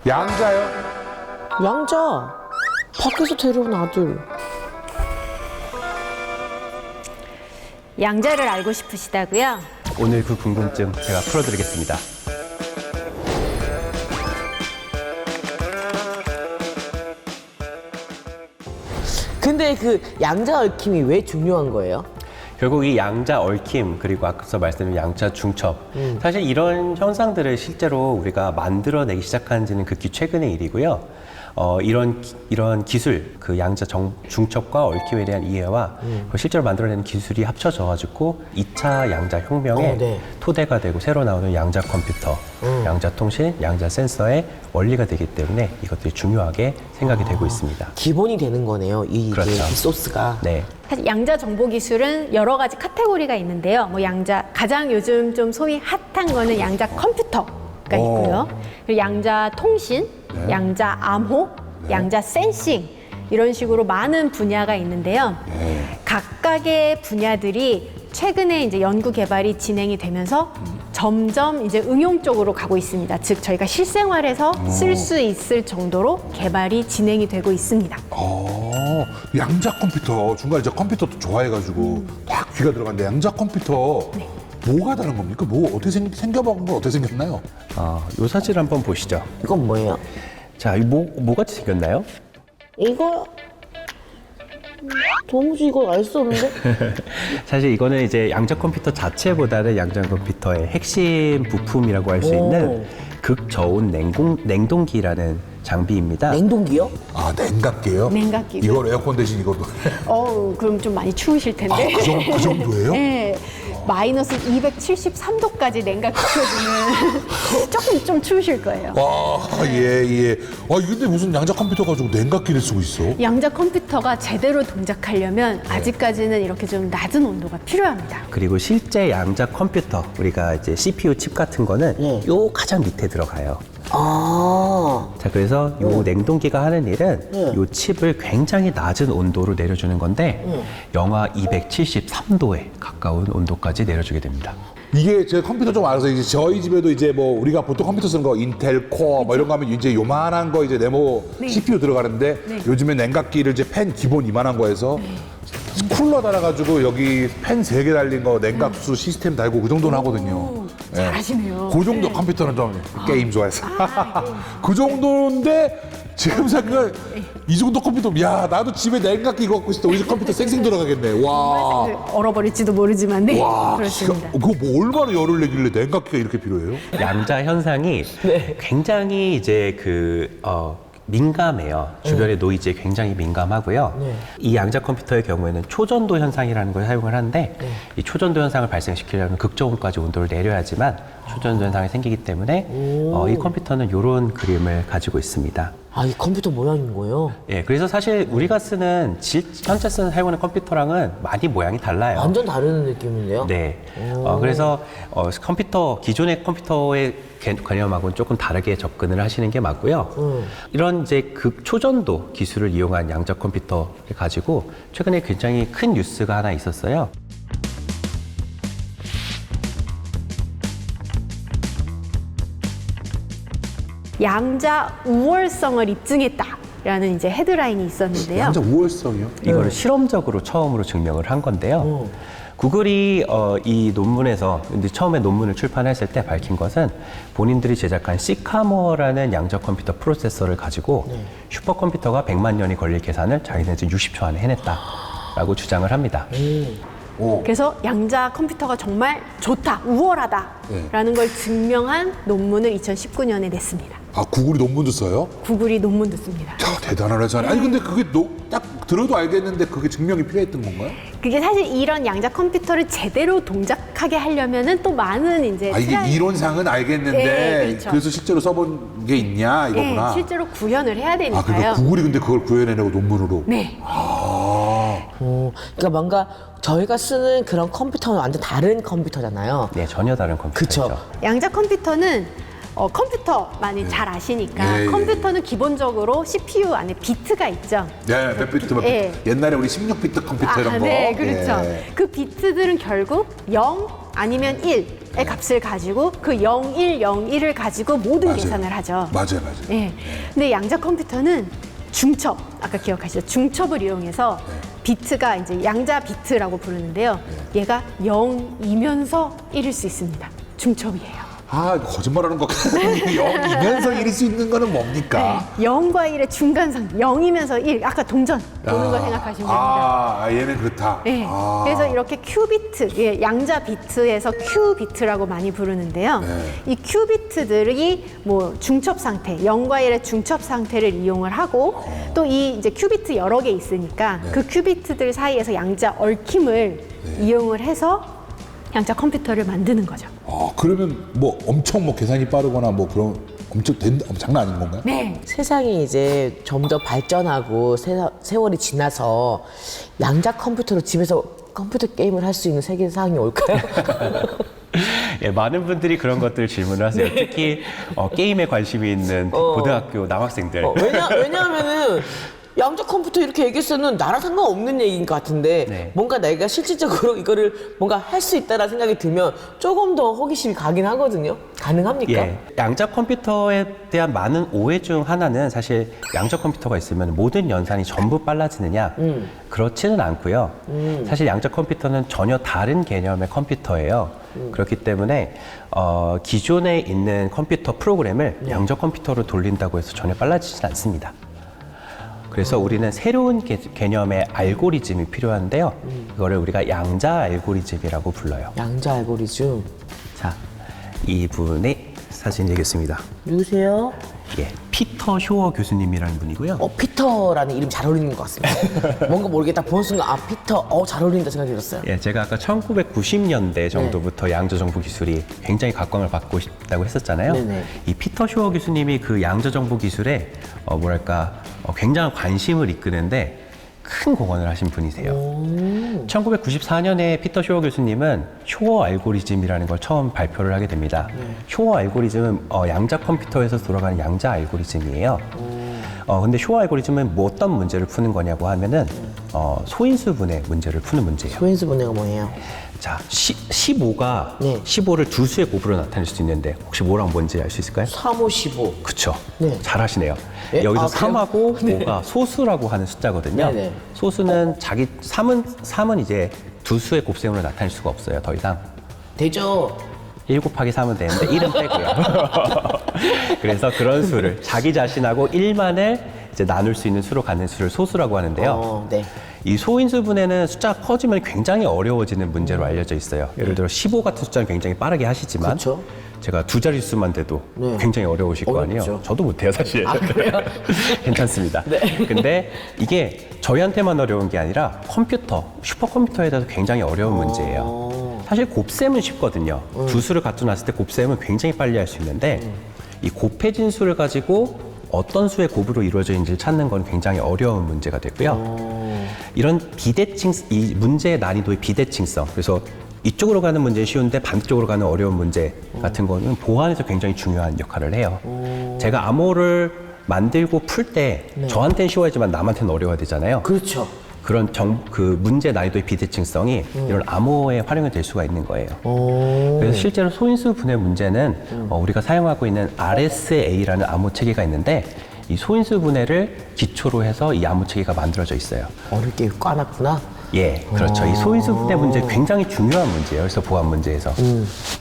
양자요? 양자. 밖에서 데려온 아들. 양자를 알고 싶으시다고요? 오늘 그 궁금증 제가 풀어드리겠습니다. 근데 그 양자 얽힘이 왜 중요한 거예요? 결국 이 양자 얽힘 그리고 앞서 말씀드린 양자 중첩 사실 이런 현상들을 실제로 우리가 만들어내기 시작한 지는 극히 최근의 일이고요. 이런 기술, 그 양자 중첩과 얽힘에 대한 이해와 그걸 실제로 만들어내는 기술이 합쳐져 가지고 2차 양자 혁명의 네. 토대가 되고 새로 나오는 양자 컴퓨터, 양자 통신, 양자 센서의 원리가 되기 때문에 이것들이 중요하게 생각이 되고 있습니다. 기본이 되는 거네요. 이 그렇죠. 이 소스가. 네. 사실 양자 정보 기술은 여러 가지 카테고리가 있는데요. 뭐 양자 가장 요즘 좀 소위 핫한 거는 양자 컴퓨터가 있고요. 그리고 양자 통신, 양자 암호, 양자 센싱 이런 식으로 많은 분야가 있는데요. 각각의 분야들이 최근에 이제 연구 개발이 진행이 되면서 점점 이제 응용 쪽으로 가고 있습니다. 즉 저희가 실생활에서 쓸 수 있을 정도로 개발이 진행이 되고 있습니다. 양자 컴퓨터. 중간에 저 컴퓨터도 좋아해가지고 딱 귀가 들어갔는데 양자 컴퓨터 뭐가 다른 겁니까? 뭐 어떻게 생겨본 건 어떻게 생겼나요? 이 사진 한번 보시죠. 이건 뭐예요? 자, 이 뭐 같이 생겼나요? 이거 도무지 이걸 알 수 없는데? 사실 이거는 이제 양자 컴퓨터 자체보다는 양자 컴퓨터의 핵심 부품이라고 할 수 있는 극저온 냉동기라는 장비입니다. 냉동기요? 아, 냉각기예요? 냉각기. 이걸 에어컨 대신 이걸로. 그럼 좀 많이 추우실 텐데. 그 정도예요? 네. 마이너스 273도까지 냉각시켜주는 조금 좀 추우실 거예요. 와, 예. 근데 무슨 양자 컴퓨터 가지고 냉각기를 쓰고 있어? 양자 컴퓨터가 제대로 동작하려면 아직까지는 이렇게 좀 낮은 온도가 필요합니다. 그리고 실제 양자 컴퓨터, 우리가 이제 CPU 칩 같은 거는 요 가장 밑에 들어가요. 자, 그래서 요 냉동기가 하는 일은 요 칩을 굉장히 낮은 온도로 내려주는 건데 영하 273도에 가까운 온도까지 내려주게 됩니다. 이게 제 컴퓨터 좀 알아서 이제 저희 집에도 이제 뭐 우리가 보통 컴퓨터 쓰는 거 인텔 코어 뭐 이런 거 하면 이제 요만한 거 이제 네모 CPU 들어가는데 요즘에 냉각기를 이제 팬 기본 이만한 거에서 쿨러 달아가지고 여기 팬 3개 달린 거 냉각수 시스템 달고 그 정도는 하거든요. 잘하시네요. 그 정도 컴퓨터는 좀 게임 좋아해서 그 정도인데 지금 생각 이 정도 컴퓨터 야 나도 집에 냉각기 갖고 있을 때 우리 집 컴퓨터 쌩쌩 돌아가겠네. 와. 얼어버릴지도 모르지만 네. 와, 그렇습니다. 그거 뭐 얼마나 열을 내길래 냉각기가 이렇게 필요해요? 양자 현상이 굉장히 이제 민감해요. 주변의 노이즈에 굉장히 민감하고요. 이 양자 컴퓨터의 경우에는 초전도 현상이라는 걸 사용을 하는데 이 초전도 현상을 발생시키려면 극저온까지 온도를 내려야지만 초전도 현상이 생기기 때문에 이 컴퓨터는 이런 그림을 가지고 있습니다. 아, 이 컴퓨터 모양인 거예요? 예, 그래서 사실 우리가 쓰는 현재 사용하는 컴퓨터랑은 많이 모양이 달라요. 완전 다른 느낌인데요? 네. 그래서 기존의 컴퓨터의 개념하고는 조금 다르게 접근을 하시는 게 맞고요. 이런 이제 극초전도 기술을 이용한 양자 컴퓨터를 가지고 최근에 굉장히 큰 뉴스가 하나 있었어요. 양자 우월성을 입증했다라는 이제 헤드라인이 있었는데요. 양자 우월성이요? 이거를 실험적으로 처음으로 증명을 한 건데요. 구글이 이 논문에서 근데 처음에 논문을 출판했을 때 밝힌 것은 본인들이 제작한 시카모어라는 양자 컴퓨터 프로세서를 가지고 슈퍼컴퓨터가 100만 년이 걸릴 계산을 자기네들 60초 안에 해냈다라고 주장을 합니다. 그래서 양자 컴퓨터가 정말 좋다, 우월하다라는 걸 증명한 논문을 2019년에 냈습니다. 아, 구글이 논문도 써요? 구글이 논문도 씁니다. 야, 대단한 회사네. 아니 근데 그게 딱 들어도 알겠는데 그게 증명이 필요했던 건가요? 그게 사실 이런 양자 컴퓨터를 제대로 동작하게 하려면은 또 많은 이제 이게 이론상은 알겠는데 네, 그렇죠. 그래서 실제로 써본 게 있냐 이거구나. 네, 실제로 구현을 해야 되니까요. 그러니까 구글이 근데 그걸 구현해내고 논문으로. 네. 그러니까 뭔가 저희가 쓰는 그런 컴퓨터는 완전 다른 컴퓨터잖아요. 네, 전혀 다른 컴퓨터죠. 그쵸. 양자 컴퓨터는 컴퓨터 많이 잘 아시니까 예, 예. 컴퓨터는 기본적으로 CPU 안에 비트가 있죠. 네, 몇 비트, 몇 비트. 예. 옛날에 우리 16비트 컴퓨터 이런 거. 네, 그렇죠. 예. 그 비트들은 결국 0 아니면 1의 값을 가지고 그 0, 1, 0, 1을 가지고 모든 맞아요. 계산을 하죠. 맞아요. 예. 근데 양자 컴퓨터는 중첩, 아까 기억하시죠? 중첩을 이용해서 비트가 이제 양자 비트라고 부르는데요. 얘가 0이면서 1일 수 있습니다. 중첩이에요. 아, 이거 거짓말하는 것 같아. 0이면서 이길 수 있는 거는 뭡니까? 네, 0과 1의 중간상, 0이면서 1, 아까 동전 도는 거 생각하시면 됩니다. 얘는 그렇다. 네, 그래서 이렇게 큐비트, 예, 양자 비트에서 큐비트라고 많이 부르는데요. 이 큐비트들이 뭐 중첩 상태, 0과 1의 중첩 상태를 이용을 하고 또 이 이제 큐비트 여러 개 있으니까 그 큐비트들 사이에서 양자 얽힘을 이용을 해서 양자 컴퓨터를 만드는 거죠. 그러면 뭐 엄청 뭐 계산이 빠르거나 뭐 그런 엄청 장난 아닌 건가요? 네. 세상이 이제 점점 발전하고 세월이 지나서 양자 컴퓨터로 집에서 컴퓨터 게임을 할 수 있는 세계상이 올까요? 예, 많은 분들이 그런 것들 질문을 하세요. 특히 게임에 관심이 있는 고등학교 남학생들. 왜냐하면은 양자 컴퓨터 이렇게 얘기했으면 나랑 상관없는 얘기인 것 같은데 네. 뭔가 내가 실질적으로 이거를 뭔가 할 수 있다라는 생각이 들면 조금 더 호기심이 가긴 하거든요. 가능합니까? 예, 양자 컴퓨터에 대한 많은 오해 중 하나는 사실 양자 컴퓨터가 있으면 모든 연산이 전부 빨라지느냐? 그렇지는 않고요. 사실 양자 컴퓨터는 전혀 다른 개념의 컴퓨터예요. 그렇기 때문에 기존에 있는 컴퓨터 프로그램을 양자 컴퓨터로 돌린다고 해서 전혀 빨라지진 않습니다. 그래서 우리는 새로운 개념의 알고리즘이 필요한데요. 이거를 우리가 양자 알고리즘이라고 불러요. 양자 알고리즘. 자, 이분의 사진이겠습니다. 누구세요? 예, 피터 쇼어 교수님이라는 분이고요. 피터라는 이름 잘 어울리는 것 같습니다. 뭔가 모르겠다 보는 순간 피터 잘 어울린다 생각이 들었어요. 예, 제가 아까 1990년대 정도부터 양자 정보 기술이 굉장히 각광을 받고 있다고 했었잖아요. 네네. 이 피터 쇼어 교수님이 그 양자 정보 기술에 굉장한 관심을 이끄는데 큰 공헌을 하신 분이세요. 1994년에 피터 쇼어 교수님은 쇼어 알고리즘이라는 걸 처음 발표를 하게 됩니다. 쇼어 알고리즘은 양자 컴퓨터에서 돌아가는 양자 알고리즘이에요. 근데 쇼어 알고리즘은 뭐 어떤 문제를 푸는 거냐고 하면은 소인수 분해 문제를 푸는 문제예요. 소인수 분해가 뭐예요? 자, 15가 네. 15를 두 수의 곱으로 나타낼 수 있는데 혹시 뭐랑 뭔지 알 수 있을까요? 3, 5, 15. 그쵸. 네. 잘하시네요. 네? 여기서 그래요? 3하고 네. 5가 소수라고 하는 숫자거든요. 네네. 소수는 3은 이제 두 수의 곱셈으로 나타낼 수가 없어요. 더 이상. 되죠? 1 곱하기 3은 되는데 1은 빼고요. 그래서 그런 수를 자기 자신하고 1만을 이제 나눌 수 있는 수로 갖는 수를 소수라고 하는데요. 네. 이 소인수 분해는 숫자가 커지면 굉장히 어려워지는 문제로 알려져 있어요. 예를 들어 15 같은 숫자는 굉장히 빠르게 하시지만 그렇죠. 제가 두 자릿수만 돼도 네. 굉장히 어려우실 거 어렵죠. 아니에요. 저도 못해요, 사실. 그래요? 괜찮습니다. 네. 근데 이게 저희한테만 어려운 게 아니라 슈퍼컴퓨터에다도 굉장히 어려운 문제예요. 사실 곱셈은 쉽거든요. 두 수를 갖다 놨을 때 곱셈은 굉장히 빨리 할 수 있는데 이 곱해진 수를 가지고 어떤 수의 곱으로 이루어져 있는지를 찾는 건 굉장히 어려운 문제가 되고요. 이런 이 문제의 난이도의 비대칭성, 그래서 이쪽으로 가는 문제는 쉬운데 반대쪽으로 가는 어려운 문제 같은 거는 보안에서 굉장히 중요한 역할을 해요. 제가 암호를 만들고 풀 때 저한테는 쉬워야지만 남한테는 어려워야 되잖아요. 그렇죠. 그런 그 문제 난이도의 비대칭성이 이런 암호에 활용이 될 수가 있는 거예요. 그래서 실제로 소인수 분해 문제는 우리가 사용하고 있는 RSA라는 암호 체계가 있는데 이 소인수 분해를 기초로 해서 이 암호 체계가 만들어져 있어요. 어렵게 꽈놨구나. 예, 그렇죠. 이 소인수 분해 문제 굉장히 중요한 문제예요. 그래서 보안 문제에서.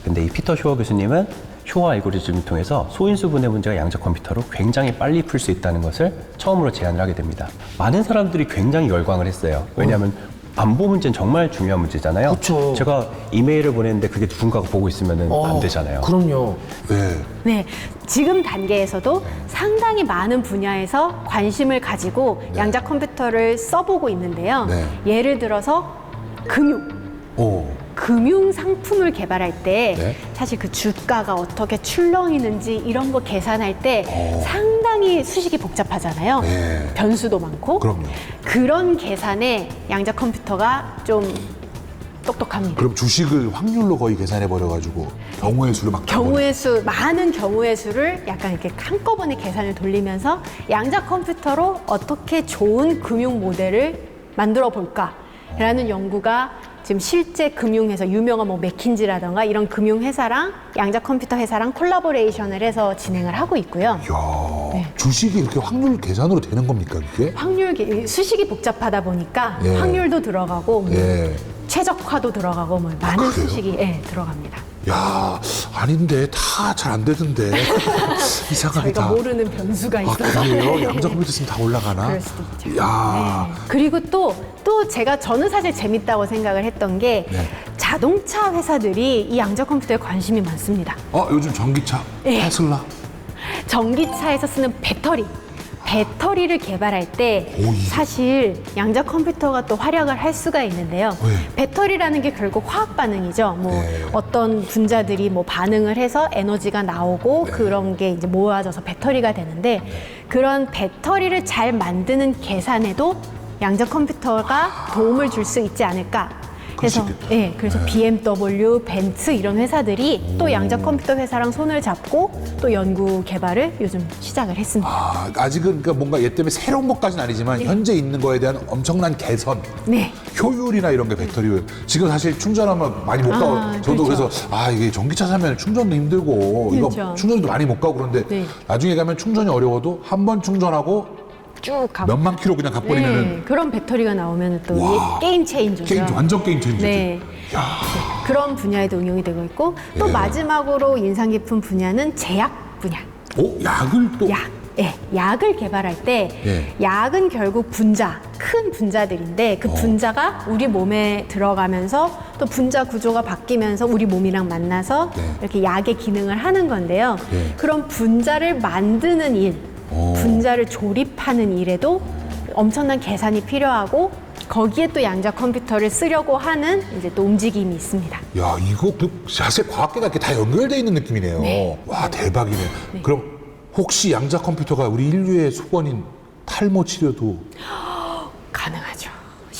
근데 이 피터 쇼어 교수님은 쇼어 알고리즘을 통해서 소인수 분해 문제가 양자 컴퓨터로 굉장히 빨리 풀 수 있다는 것을 처음으로 제안을 하게 됩니다. 많은 사람들이 굉장히 열광을 했어요. 왜냐하면 안보 문제는 정말 중요한 문제잖아요. 그쵸. 제가 이메일을 보냈는데 그게 누군가가 보고 있으면 안 되잖아요. 그럼요. 네. 네, 지금 단계에서도 상당히 많은 분야에서 관심을 가지고 양자 컴퓨터를 써보고 있는데요. 네. 예를 들어서 금융 상품을 개발할 때 네. 사실 그 주가가 어떻게 출렁이는지 이런 거 계산할 때 상당히 수식이 복잡하잖아요. 네. 변수도 많고. 그럼요. 그런 계산에 양자 컴퓨터가 좀 똑똑합니다. 그럼 주식을 확률로 거의 계산해 버려가지고 경우의 수를 막 많은 경우의 수를 약간 이렇게 한꺼번에 계산을 돌리면서 양자 컴퓨터로 어떻게 좋은 금융 모델을 만들어 볼까라는 연구가 지금 실제 금융회사, 유명한 뭐 맥킨지라던가 이런 금융회사랑 양자 컴퓨터 회사랑 콜라보레이션을 해서 진행을 하고 있고요. 이야, 주식이 이렇게 확률 계산으로 되는 겁니까, 그게? 수식이 복잡하다 보니까 예. 확률도 들어가고 뭐 예. 최적화도 들어가고 뭐 많은 그래요? 수식이 들어갑니다. 야, 아닌데 다 잘 안 되던데. 이상하게 저희가 다. 모르는 변수가 아, 있어서. 그래요? 양자 컴퓨터 쓰면 다 올라가나? 그럴 수도 있죠. 야, 그리고 또 저는 사실 재밌다고 생각을 했던 게 네. 자동차 회사들이 이 양자 컴퓨터에 관심이 많습니다. 요즘 전기차 예. 테슬라. 전기차에서 쓰는 배터리를 개발할 때 오, 사실 양자 컴퓨터가 또 활약을 할 수가 있는데요. 네. 배터리라는 게 결국 화학 반응이죠. 뭐 네. 어떤 분자들이 뭐 반응을 해서 에너지가 나오고 네. 그런 게 이제 모아져서 배터리가 되는데 그런 배터리를 잘 만드는 계산에도 양자 컴퓨터가 도움을 줄 수 있지 않을까. 그래서 있겠다. 그래서 BMW, 벤츠 이런 회사들이 또 양자 컴퓨터 회사랑 손을 잡고 또 연구 개발을 요즘 시작을 했습니다. 아직은 그러니까 뭔가 얘 때문에 새로운 것까지는 아니지만 현재 있는 거에 대한 엄청난 개선, 네. 효율이나 이런 게 배터리. 지금 사실 충전하면 많이 못 가고 저도 그렇죠. 그래서 이게 전기차 사면 충전도 힘들고 이거 그렇죠. 충전도 많이 못 가고 그런데 네. 나중에 가면 충전이 어려워도 한 번 충전하고 쭉 가고. 몇만 킬로 그냥 가버리면은 그런 배터리가 나오면 또 와. 이게 게임 체인저죠. 완전 게임 체인저지. 네. 그런 분야에도 응용이 되고 있고 또 예. 마지막으로 인상 깊은 분야는 제약 분야. 약을 또 약을 개발할 때 예. 약은 결국 큰 분자들인데 그 분자가 우리 몸에 들어가면서 또 분자 구조가 바뀌면서 우리 몸이랑 만나서 네. 이렇게 약의 기능을 하는 건데요. 네. 그런 분자를 만드는 일, 분자를 조립하는 일에도 엄청난 계산이 필요하고 거기에 또 양자 컴퓨터를 쓰려고 하는 이제 또 움직임이 있습니다. 야, 이거 사실 과학계가 이렇게 다 연결돼 있는 느낌이네요. 네. 와, 대박이네. 그럼 혹시 양자 컴퓨터가 우리 인류의 소원인 탈모 치료도 가능하죠.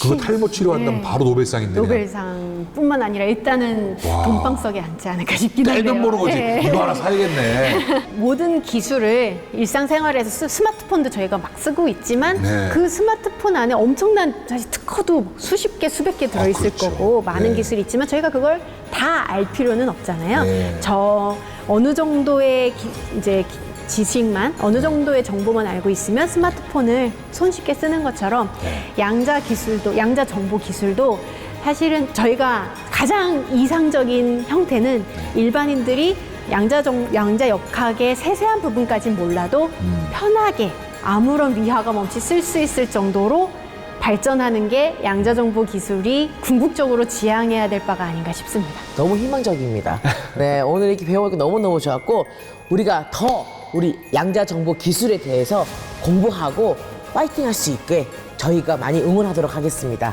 그거 탈모 치료한다면 바로 노벨상인데. 노벨상뿐만 아니라 일단은 돈방석에 앉지 않을까 싶긴 한데요. 떼돈 모는 거지. 네. 이거 하나 사야겠네. 모든 기술을 일상생활에서 스마트폰도 저희가 막 쓰고 있지만 네. 그 스마트폰 안에 엄청난 사실 특허도 수십 개, 수백 개 들어있을 그렇죠. 거고 많은 네. 기술이 있지만 저희가 그걸 다 알 필요는 없잖아요. 네. 어느 정도의 지식만 어느 정도의 정보만 알고 있으면 스마트폰을 손쉽게 쓰는 것처럼 양자 정보 기술도 사실은 저희가 가장 이상적인 형태는 일반인들이 양자 역학의 세세한 부분까진 몰라도 편하게 아무런 위화감 없이 쓸 수 있을 정도로 발전하는 게 양자 정보 기술이 궁극적으로 지향해야 될 바가 아닌가 싶습니다. 너무 희망적입니다. 네, 오늘 이렇게 배워보기 너무너무 좋았고 우리가 더 우리 양자 정보 기술에 대해서 공부하고 파이팅 할 수 있게 저희가 많이 응원하도록 하겠습니다.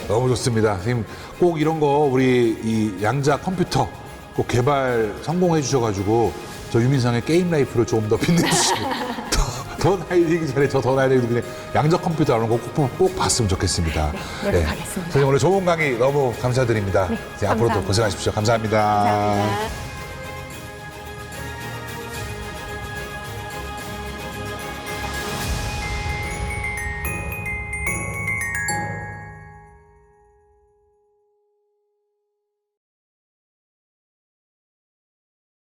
너무 좋습니다. 선생님 꼭 이런 거 우리 이 양자 컴퓨터 꼭 개발 성공해 주셔가지고 저 유민상의 게임 라이프를 좀 더 빛내주시고 더 나이 들기 전에 더 나이 들기 전에 양자 컴퓨터 이런 거 꼭 봤으면 좋겠습니다. 노력하겠습니다. 선생님 오늘 좋은 강의 너무 감사드립니다. 네, 앞으로도 감사합니다. 고생하십시오. 감사합니다. 감사합니다.